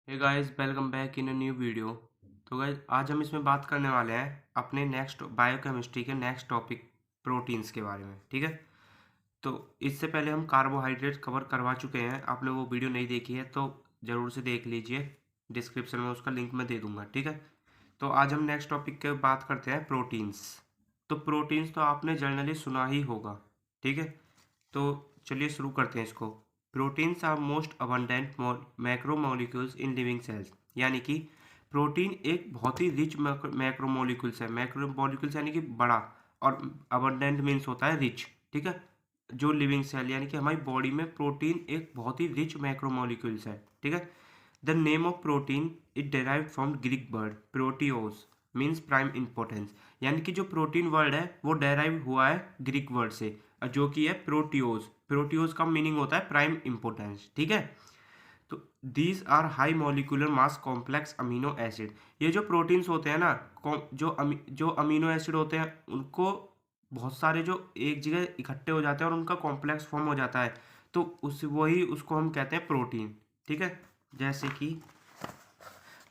Hey guys, welcome back in a new video. तो guys, आज हम इसमें बात करने वाले हैं अपने नेक्स्ट बायोकेमिस्ट्री के नेक्स्ट टॉपिक प्रोटीन्स के बारे में। ठीक है। तो इससे पहले हम कार्बोहाइड्रेट कवर करवा चुके हैं। आपने वो वीडियो नहीं देखी है तो ज़रूर से देख लीजिए, डिस्क्रिप्शन में उसका लिंक मैं दे दूंगा। ठीक है। तो आज हम नेक्स्ट टॉपिक के बात करते हैं प्रोटीन्स। तो प्रोटीन्स तो आपने जनरली सुना ही होगा। ठीक है। तो चलिए शुरू करते हैं इसको। Proteins are most abundant macromolecules in living cells. यानी कि प्रोटीन एक बहुत ही रिच मैक्रोमोलिक्यूल्स है। मैक्रोमोलिक्यूल्स यानी कि बड़ा, और अबंडेंट मीन्स होता है रिच। ठीक है। जो लिविंग सेल यानी कि हमारी बॉडी में प्रोटीन एक बहुत ही रिच मैक्रोमोलिक्यूल्स है। ठीक है। The name of protein it derived from Greek word proteios means prime importance. यानी कि जो प्रोटीन वर्ड है वो डेराइव हुआ है ग्रीक वर्ड से, जो कि है प्रोटियोस। प्रोटियोस का मीनिंग होता है प्राइम इंपॉर्टेंस। ठीक है। तो these are high molecular mass complex amino acid. ये जो प्रोटीन्स होते हैं ना, जो अमीनो एसिड होते हैं उनको बहुत सारे जो एक जगह इकट्ठे हो जाते हैं और उनका कॉम्प्लेक्स फॉर्म हो जाता है, तो उसको हम कहते हैं प्रोटीन। ठीक है। जैसे कि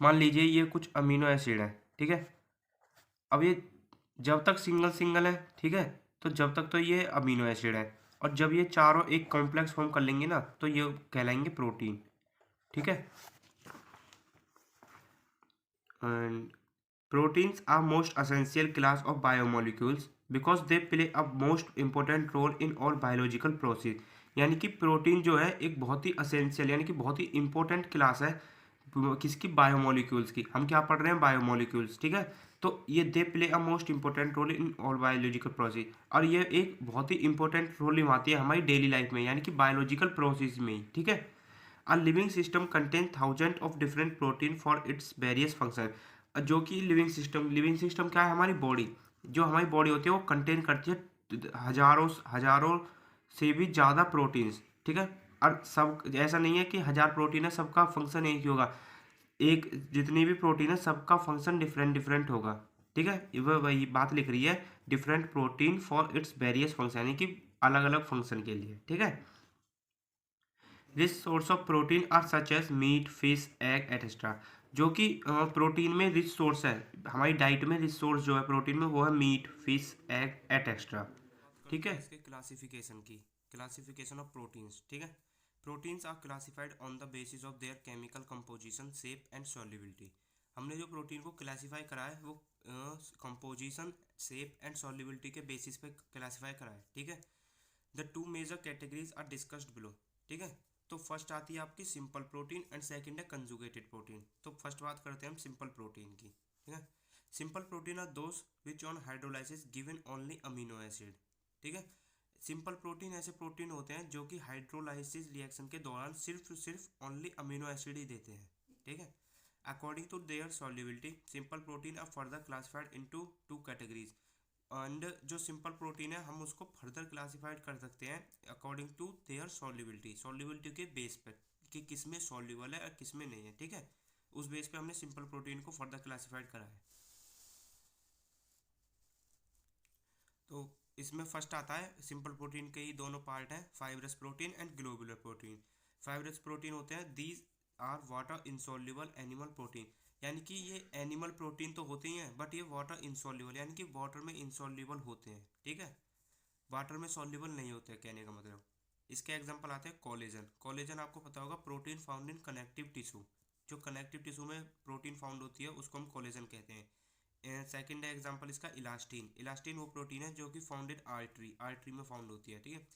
मान लीजिए ये कुछ अमीनो एसिड है। ठीक है। अब ये जब तक सिंगल सिंगल है, ठीक है, तो जब तक तो ये अमीनो एसिड है, और जब ये चारों एक कॉम्प्लेक्स फॉर्म कर लेंगे ना तो ये कहलाएंगे प्रोटीन। ठीक है। And proteins are most essential class of biomolecules because they play a most important role in all biological process। यानी कि प्रोटीन जो है एक बहुत ही असेंशियल यानी कि बहुत ही इंपॉर्टेंट क्लास है किसकी, बायोमोलिक्यूल्स की। हम क्या पढ़ रहे हैं, बायोमोलिक्यूल्स। ठीक है। तो ये they play a most important role in all biological process, और ये एक बहुत ही इंपॉर्टेंट रोल निभाती है हमारी डेली लाइफ में यानी कि बायोलॉजिकल प्रोसेस में ही। ठीक है। A living system contains thousands of different protein for its various function। जो कि लिविंग सिस्टम क्या है, हमारी बॉडी। जो हमारी बॉडी होती है वो कंटेन करती है हजारों हजारों से भी ज़्यादा प्रोटीन्स। ठीक है। और सब ऐसा नहीं है कि 1000 प्रोटीन है सबका फंक्शन एक ही होगा। एक जितनी भी प्रोटीन है सबका फंक्शन डिफरेंट डिफरेंट होगा। ठीक है। वह वही बात लिख रही है, different protein for its various function, यानी कि अलग अलग फंक्शन के लिए। ठीक है। Rich source of protein are such as meat, fish, egg etcetera. जो कि प्रोटीन में रिच सोर्स है, हमारी डाइट में रिच सोर्स जो है प्रोटीन में वो है मीट, फिश, एग एटसेट्रा। ठीक है। इसके क्लासिफिकेशन की, क्लासिफिकेशन ऑफ प्रोटीन्स। ठीक है। Proteins are classified on the basis of their chemical composition, shape and solubility. हमने जो प्रोटीन को क्लासिफाई करा है वो कंपोजिशन, शेप एंड सॉल्युबिलिटी के बेसिस पे क्लासिफाई करा है। ठीक है। The two major categories are discussed below. ठीक है। तो फर्स्ट आती है आपकी सिंपल प्रोटीन एंड सेकंड है कंजुगेटेड प्रोटीन। तो फर्स्ट बात करते हैं हम सिंपल प्रोटीन की। ठीक है। Simple protein are those which on hydrolysis given only amino acid. ठीक है। सिंपल प्रोटीन ऐसे प्रोटीन होते हैं जो कि हाइड्रोलाइसिस रिएक्शन के दौरान सिर्फ ओनली अमीनो एसिड ही देते हैं। ठीक है। According to their solubility simple protein are further classified into two categories. And जो सिंपल प्रोटीन है हम उसको फर्दर क्लासिफाइड कर सकते हैं according to their solubility, solubility के बेस पर कि किस में सॉल्युबल है और किस में नहीं है। ठीक है। उस बेस पे हमने सिंपल प्रोटीन को फर्दर क्लासिफाइड करा है। तो इसमें फर्स्ट आता है सिंपल प्रोटीन के ही दोनों पार्ट हैं, fibrous protein and globular protein. Fibrous protein होते हैं these are water insoluble animal protein. यानी कि ये एनिमल प्रोटीन तो होते ही हैं बट ये वाटर इंसॉल्युबल यानी कि वाटर में इंसॉल्युबल होते हैं। ठीक है। वाटर में सॉल्युबल नहीं होते, कहने का मतलब। इसके एग्जांपल आते हैं कोलेजन। कोलेजन आपको पता होगा protein found in connective tissue. जो कनेक्टिव टिश्यू में प्रोटीन फाउंड होती है उसको हम कोलेजन कहते हैं। सेकंड एग्जांपल इसका इलास्टिन। इलास्टिन वो प्रोटीन है जो कि फाउंड इन आर्टरी, आर्टरी में फाउंड होती है। ठीक है।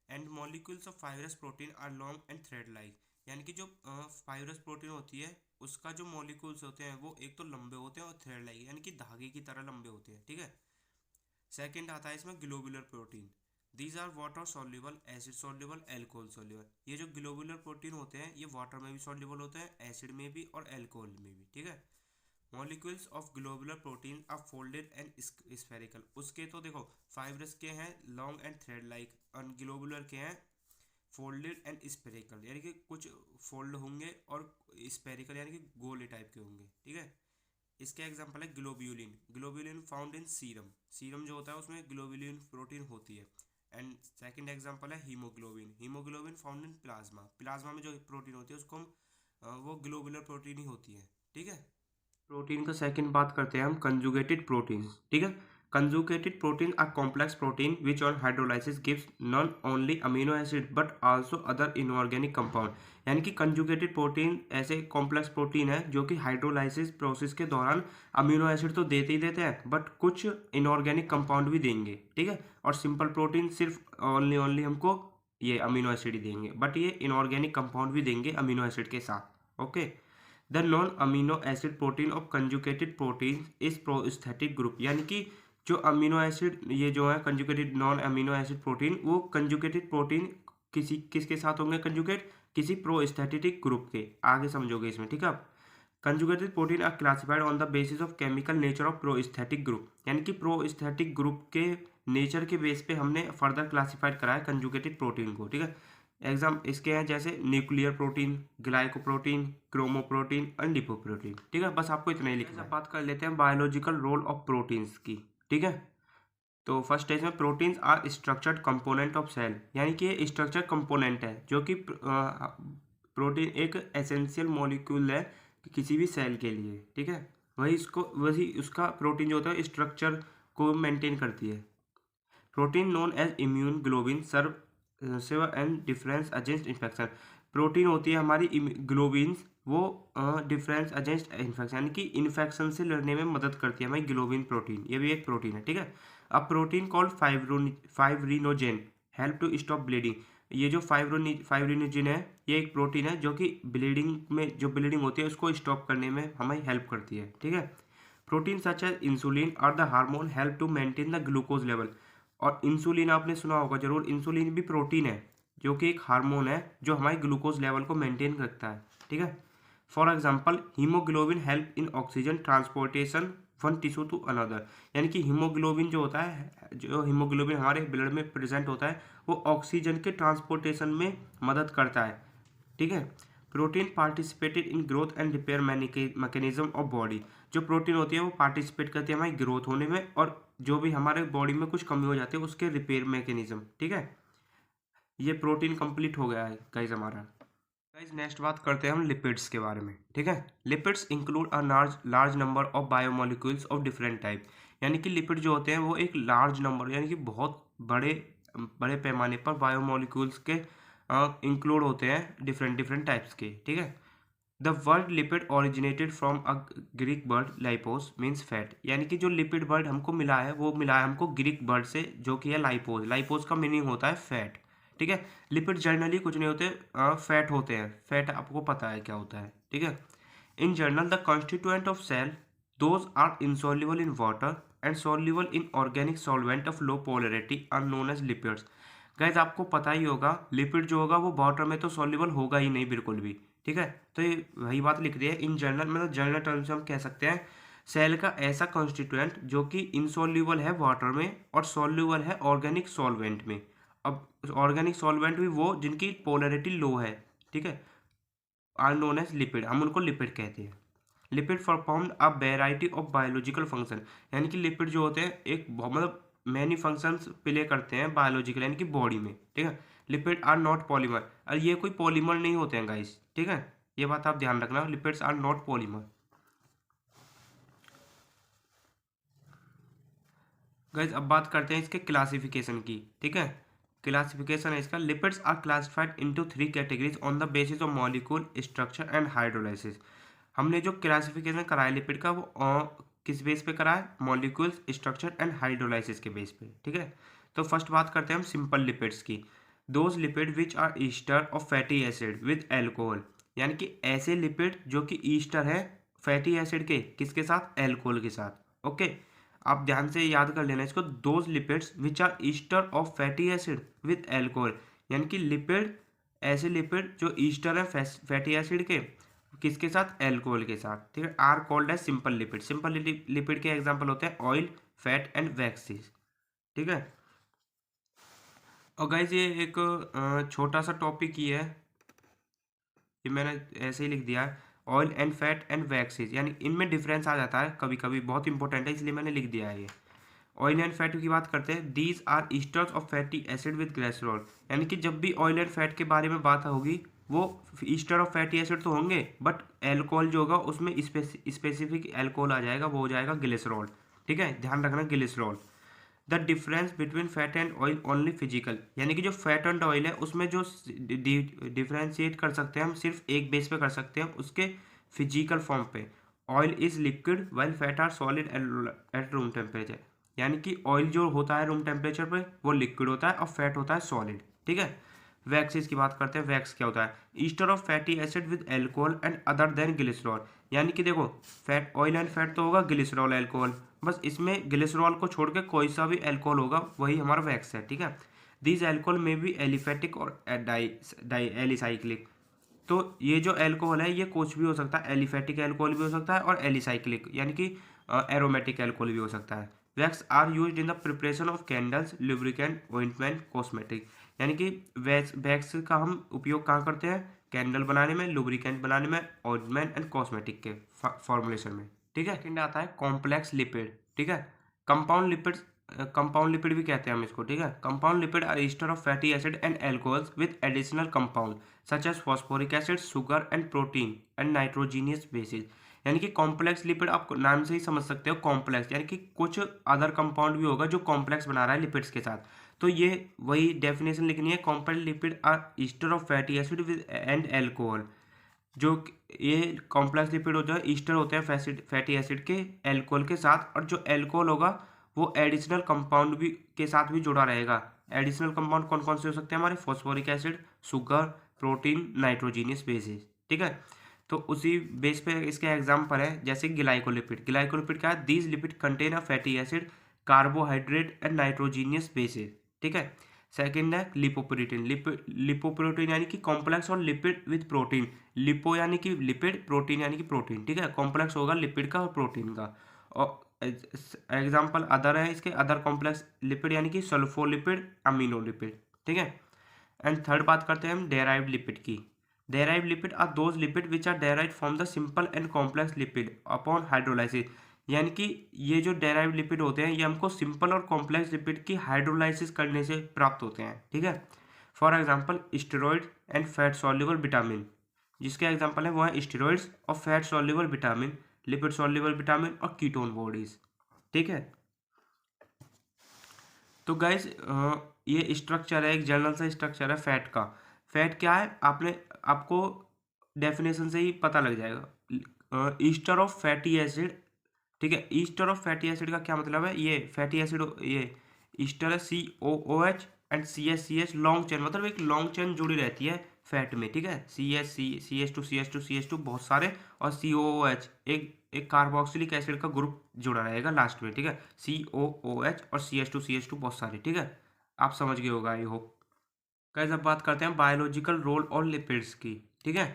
And molecules of fibrous protein are long and thread like. यानी कि जो फाइब्रस प्रोटीन होती है उसका जो मॉलिक्यूल्स होते हैं वो एक तो लंबे होते हैं और थ्रेड लाइक यानी कि धागे की तरह लंबे होते हैं। ठीक है। सेकंड आता है इसमें globular protein. These are water soluble, acid soluble, alcohol soluble. ये जो ग्लोबुलर प्रोटीन होते हैं ये वाटर में भी सॉल्युबल होते हैं, एसिड में भी और एल्कोहल में भी। ठीक है। Molecules of globular protein are folded and spherical. उसके तो देखो फाइब्रस के हैं लॉन्ग एंड थ्रेड लाइक और ग्लोबुलर के हैं फोल्डेड एंड स्पेरिकल, यानी कि कुछ फोल्ड होंगे और स्पेरिकल यानी कि गोले टाइप के होंगे। ठीक है। इसके एग्जांपल है globulin. Globulin found in serum. Serum जो होता है उसमें ग्लोब्यूलिन प्रोटीन होती है। एंड सेकंड एग्जांपल है haemoglobin. Haemoglobin found in plasma. Plasma में जो प्रोटीन होती है उसको हम वो ग्लोबुलर प्रोटीन ही होती है। ठीक है, प्रोटीन का सेकंड बात करते हैं हम कंजुगेटेड प्रोटीन। ठीक है, conjugated protein are complex protein which on hydrolysis gives not only amino acid but also other inorganic compound. यानी कि कंजुगेटेड प्रोटीन ऐसे कॉम्प्लेक्स प्रोटीन है जो कि हाइड्रोलाइसिस प्रोसेस के दौरान अमीनो एसिड तो देते ही देते हैं बट कुछ इनऑर्गेनिक कंपाउंड भी देंगे। ठीक है, और सिंपल प्रोटीन सिर्फ ओनली हमको ये अमीनो एसिड ही देंगे, बट ये इनऑर्गेनिक कंपाउंड भी देंगे अमीनो एसिड के साथ। Okay, the non amino acid protein of conjugated protein is prosthetic group. यानी कि जो अमीनो एसिड ये जो है conjugated non amino acid protein, वो कंजुगेटेड प्रोटीन किसके साथ होंगे कंजुगेट, किसी प्रोस्थेटिक ग्रुप के। आगे समझोगे इसमें। ठीक है, conjugated protein are classified on the basis of chemical nature of prosthetic group. यानी कि प्रोस्थेटिक ग्रुप के नेचर के बेस पे हमने फर्दर क्लासिफाइड करा है कंजुगेटेड प्रोटीन को। ठीक है, एग्जाम इसके हैं जैसे न्यूक्लियर प्रोटीन, ग्लाइकोप्रोटीन, क्रोमोप्रोटीन और लिपोप्रोटीन। ठीक है, बस आपको इतना ही लिखना है। बात कर लेते हैं बायोलॉजिकल रोल ऑफ प्रोटीन्स की। ठीक है, तो फर्स्ट स्टेज में proteins are structured component of cell. यानी कि ये स्ट्रक्चर कंपोनेंट है जो कि प्रोटीन एक एसेंशियल मॉलिक्यूल है किसी भी सेल के लिए। ठीक है, वही उसका प्रोटीन जो होता है स्ट्रक्चर को मेंटेन करती है। Protein known as immune globin serve and difference against infection. Protein होती है हमारी ग्लोबिन्स, वो डिफरेंस अगेंस्ट इन्फेक्शन यानी कि इन्फेक्शन से लड़ने में मदद करती है हमारी ग्लोबिन प्रोटीन। ये भी एक प्रोटीन है। ठीक है, a protein called fibrinogen help to stop bleeding. ये जो फाइब्रिनोजेन है ये एक प्रोटीन है जो कि ब्लीडिंग में जो ब्लीडिंग होती है उसको स्टॉप करने में हमें हेल्प करती है। ठीक है, प्रोटीन सच एज इंसुलिन और the hormone help to maintain the glucose level. और इंसुलिन आपने सुना होगा जरूर, इंसुलिन भी प्रोटीन है जो कि एक हार्मोन है जो हमारे ग्लूकोज लेवल को मेंटेन रखता है। ठीक है, for example haemoglobin help in oxygen transportation one tissue to another. यानी कि हीमोग्लोबिन जो होता है, जो हीमोग्लोबिन हमारे ब्लड में प्रेजेंट होता है, वो ऑक्सीजन के ट्रांसपोर्टेशन में मदद करता है। ठीक है, protein participated in growth and repair mechanism of body. जो प्रोटीन होती है वो पार्टिसिपेट करती है हमारी ग्रोथ होने में और जो भी हमारे बॉडी में कुछ कमी हो जाती है उसके रिपेयर मैकेनिज्म। ठीक है, ये प्रोटीन कंप्लीट हो गया है गाइस हमारा। गाइस नेक्स्ट बात करते हैं हम लिपिड्स के बारे में। ठीक है, lipids include a large number of biomolecules of different type. यानी कि लिपिड जो होते हैं वो एक लार्ज नंबर यानी कि बहुत बड़े बड़े पैमाने पर बायोमोलिक्यूल्स के इंक्लूड होते हैं डिफरेंट डिफरेंट टाइप्स के। ठीक है, the word lipid originated from a Greek word lipos means fat. यानी कि जो लिपिड वर्ड हमको मिला है वो मिला है हमको ग्रीक वर्ड से जो कि है लाइपोस। लाइपोस का मीनिंग होता है फैट। ठीक है, लिपिड जनरली कुछ नहीं होते, फैट होते हैं। फैट आपको पता है क्या होता है। ठीक है, in general the constituent of cell those are insoluble in water and soluble in organic solvent of low polarity are known as lipids. Guys आपको पता ही होगा लिपिड जो होगा वो वाटर में तो सॉल्युबल होगा ही नहीं बिल्कुल भी। ठीक है, तो ये वही बात लिख रही है इन जनरल, मतलब जनरल टर्म्स में हम कह सकते हैं सेल का ऐसा कॉन्स्टिट्यूएंट जो कि इनसॉल्युबल है वाटर में और सॉल्युबल है ऑर्गेनिक सॉल्वेंट में। अब ऑर्गेनिक सॉल्वेंट भी वो जिनकी पोलरिटी लो है। ठीक है, आर नोन एज लिपिड, हम उनको लिपिड कहते हैं। Lipid perform a variety of biological function. यानी कि लिपिड जो होते हैं एक मतलब मैनी फंक्शंस प्ले करते हैं बायोलॉजिकल यानी कि बॉडी में। ठीक है, लिपिड आर नॉट पॉलीमर। और ये कोई पॉलीमर नहीं होते हैं गाइस। ठीक है, ये बात आप ध्यान रखना, lipids are not polymer. Guys अब बात करते हैं इसके क्लासिफिकेशन की। ठीक है, क्लासिफिकेशन है इसका, lipids are classified into 3 categories on the basis of molecule structure and hydrolysis. हमने जो क्लासिफिकेशन करा है लिपिड का वो किस बेस पे करा है, मॉलिक्यूल्स स्ट्रक्चर एंड हाइड्रोलाइसिस के बेस पे। ठीक है, तो फर्स्ट बात करते हैं हम सिंपल लिपिड्स की। Those lipid which are ester of fatty acid with alcohol. यानी कि ऐसे लिपिड जो कि ईस्टर है फैटी एसिड के किसके साथ, एल्कोहल के साथ। ओके, आप ध्यान से याद कर लेना इसको, those lipids which are ester of fatty acid with alcohol. यानी कि लिपिड ऐसे लिपिड जो ईस्टर है फैटी एसिड के किसके साथ, एल्कोहल के साथ। ठीक है, आर कॉल्ड है सिंपल लिपिड। सिंपल लिपिड के एग्जांपल होते हैं ऑयल, फैट एंड वैक्सीज। ठीक है, और गाइज ये एक छोटा सा टॉपिक ही है, ये मैंने ऐसे ही लिख दिया है, oil and fat and waxes. यानी इनमें डिफरेंस आ जाता है कभी कभी, बहुत इंपॉर्टेंट है इसलिए मैंने लिख दिया है ये। ऑयल एंड फैट की बात करते हैं, these are esters of fatty acid with glycerol. यानी कि जब भी ऑयल एंड फैट के बारे में बात होगी वो ईस्टर ऑफ फैटी एसिड तो होंगे, बट एल्कोहल जो होगा उसमें स्पेसिफिक एल्कोहल आ जाएगा, वो हो जाएगा ग्लिसरॉल। ठीक है, ध्यान रखना glycerol. The difference between fat and oil only physical, यानी कि जो फैट एंड ऑयल है उसमें जो डिफ्रेंशिएट कर सकते हैं हम सिर्फ एक बेस पे कर सकते हैं, उसके फिजिकल फॉर्म पे। Oil is liquid while fat are solid at room temperature, यानी कि ऑयल जो होता है रूम टेम्परेचर पे वो लिक्विड होता है और फैट होता है सॉलिड। ठीक है, वैक्स की बात करते हैं। वैक्स क्या होता है? Easter of fatty acid with alcohol and other than glycerol, यानी कि देखो फैट ऑयल एंड फैट तो होगा, ग्लिसरॉल एल्कोहल, बस इसमें ग्लिसरॉल को छोड़ के कोई सा भी एल्कोहल होगा वही हमारा वैक्स है। ठीक है, दिस एल्कोहल में भी एलिफेटिक और डाई एलिसाइक्लिक। तो ये जो एल्कोहल है ये कुछ भी हो सकता है, एलिफेटिक एल्कोहल भी हो सकता है और एलिसाइक्लिक यानी कि एरोमेटिक एल्कोहल भी हो सकता है। Wax are used in the preparation of candles, lubricant, ointment, cosmetic, यानी कि वैक्स का हम उपयोग कहाँ करते हैं? कैंडल बनाने में, लुब्रिकेंट बनाने में, ऑइंटमेंट एंड कॉस्मेटिक के फॉर्मुलेशन में। ठीक है, सेकंड आता है कॉम्प्लेक्स लिपिड। ठीक है, कंपाउंड लिपिड, कंपाउंड लिपिड भी कहते हैं हम इसको। ठीक है, compound lipid are ester of fatty acid and alcohols with additional compound such as phosphoric acid, sugar and protein and nitrogenous bases, यानी कि कॉम्प्लेक्स लिपिड आप नाम से ही समझ सकते हो, कॉम्प्लेक्स यानी कि कुछ अदर कंपाउंड भी होगा जो कॉम्प्लेक्स बना रहा है लिपिड्स के साथ। तो ये वही डेफिनेशन लिखनी है, complex lipid are ester of fatty acid with and alcohol. जो ये कॉम्प्लेक्स लिपिड होता है ईस्टर होते हैं फैटी एसिड के एल्कोहल के साथ, और जो एल्कोहल होगा वो एडिशनल कंपाउंड भी के साथ भी जुड़ा रहेगा। एडिशनल कंपाउंड कौन कौन से हो सकते हैं हमारे? Phosphoric acid, sugar, protein, nitrogenous basis. ठीक है, तो उसी बेस पे इसके एग्जाम्पल है जैसे ग्लाइकोलिपिड। ग्लाइकोलिपिड क्या है? These lipid contain a fatty acid, carbohydrate and nitrogenous basis. ठीक है, सेकंड है लिपोप्रोटीन। लिपोप्रोटीन यानी कि कॉम्प्लेक्स और लिपिड विद प्रोटीन। लिपो यानी कि लिपिड, प्रोटीन यानी कि प्रोटीन। ठीक है, कॉम्प्लेक्स होगा लिपिड का और प्रोटीन का। और एग्जाम्पल अदर है इसके, अदर कॉम्प्लेक्स लिपिड यानी कि सल्फोलिपिड, अमीनोलिपिड। ठीक है, एंड थर्ड बात करते हैं हम डेराइव्ड लिपिड की। Derived lipid are those lipid which are derived from the simple and complex lipid upon hydrolysis, यानी कि ये जो डेराइव्ड लिपिड होते हैं ये हमको सिंपल और कॉम्प्लेक्स लिपिड की हाइड्रोलाइसिस करने से प्राप्त होते हैं। ठीक है, for example steroid and fat soluble vitamin, जिसके एग्जांपल है वो है स्टेरॉइड्स और fat soluble vitamin, lipid soluble vitamin और कीटोन बॉडीज। ठीक है, तो गाइस ये स्ट्रक्चर है, एक जनरल सा स्ट्रक्चर है फैट का। फैट क्या है आपको डेफिनेशन से ही पता लग जाएगा। Easter of fatty acid. ठीक है, ईस्टर ऑफ फैटी एसिड का क्या मतलब है? ये फैटी एसिड, ये ईस्टर है COOH and CH long chain, मतलब एक लॉन्ग चेन जुड़ी रहती है फैट में। ठीक है, CH2 बहुत सारे, और COOH एक कार्बोक्सिलिक एसिड का ग्रुप जुड़ा रहेगा लास्ट में। ठीक है, COOH और CH2 बहुत सारे। ठीक है, आप समझ गए होगा आई होप। गाइस अब बात करते हैं बायोलॉजिकल रोल और लिपिड्स की। ठीक है,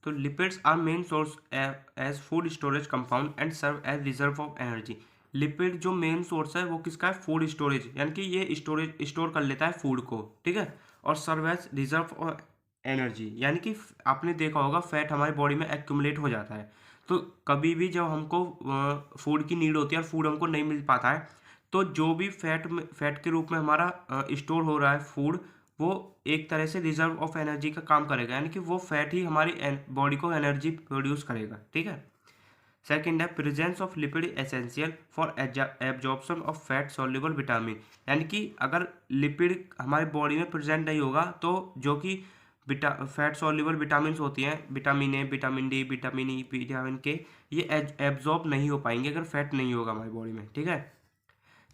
तो lipids are main source as food storage compound and serve as reserve of energy. Lipid जो मेन सोर्स है वो किसका है? फूड स्टोरेज, यानी कि ये स्टोर कर लेता है फूड को। ठीक है, और serve as reserve of energy, यानी कि आपने देखा होगा फैट हमारी बॉडी में एक्यूमुलेट हो जाता है, तो कभी भी जब हमको फूड की नीड होती है और फूड हमको नहीं मिल पाता है, तो जो भी फैट के रूप में हमारा स्टोर हो रहा है फूड, वो एक तरह से रिजर्व ऑफ एनर्जी का काम करेगा, यानी कि वो फैट ही हमारी बॉडी को एनर्जी प्रोड्यूस करेगा। ठीक है, सेकंड है presence of lipid essential for absorption of fat soluble vitamin, यानी कि अगर लिपिड हमारी बॉडी में प्रेजेंट नहीं होगा तो जो कि फैट सॉल्युबल विटामिन होती हैं, vitamin A, vitamin D, vitamin E, vitamin के, ये एब्जॉर्ब नहीं हो पाएंगे अगर फैट नहीं होगा हमारी बॉडी में। ठीक है,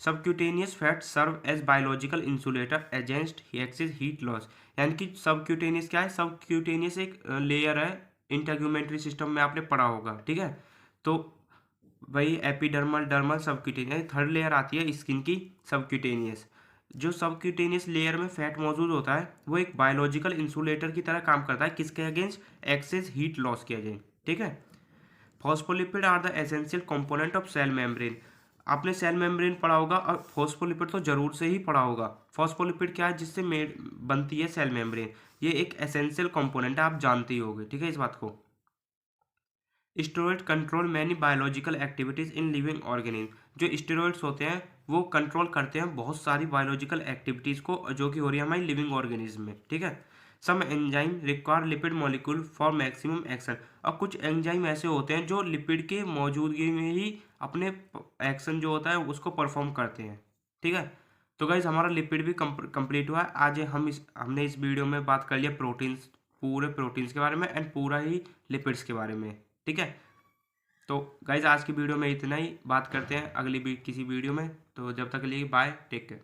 subcutaneous fat serve as biological insulator against excess heat loss, यानी कि सबक्यूटेनियस क्या है? सबक्यूटेनियस एक लेयर है इंटरग्यूमेंट्री सिस्टम में, आपने पढ़ा होगा। ठीक है, तो वही epidermal, dermal, subcutaneous, third layer आती है स्किन की सबक्यूटेनियस। जो सबक्यूटेनियस लेयर में फैट मौजूद होता है वो एक बायोलॉजिकल इंसुलेटर की तरह काम करता है, किसके अगेंस्ट? एक्सेस हीट लॉस के अगेंस्ट। ठीक है, phospholipid are the essential component of cell membrane, आपने सेल मेम्ब्रेन पढ़ा होगा और फॉस्फोलिपिड तो जरूर से ही पढ़ा होगा। फॉस्फोलिपिड क्या है? जिससे मेड बनती है सेल मेम्ब्रेन, ये एक एसेंशियल कंपोनेंट है, आप जानते ही होंगे। ठीक है, इस बात को। Steroid control many biological activities in living organism, जो स्टेरॉइड्स होते हैं वो कंट्रोल करते हैं बहुत सारी बायोलॉजिकल एक्टिविटीज को जो कि हो रही है हमारी लिविंग ऑर्गेनिज्म में। ठीक है, some enzyme require lipid molecule for maximum action. और कुछ एंजाइम ऐसे होते हैं जो लिपिड के मौजूदगी में ही अपने एक्शन जो होता है उसको परफॉर्म करते हैं। ठीक है, तो गाइज हमारा लिपिड भी कंप्लीट हुआ है। आज हमने इस वीडियो में बात कर लिया प्रोटीन्स, पूरे प्रोटीन्स के बारे में एंड पूरा ही लिपिड्स के बारे में। ठीक है, तो गाइज आज की वीडियो में इतना ही, बात करते हैं अगली किसी वीडियो में। तो जब तक के लिए बाय, टेक केयर।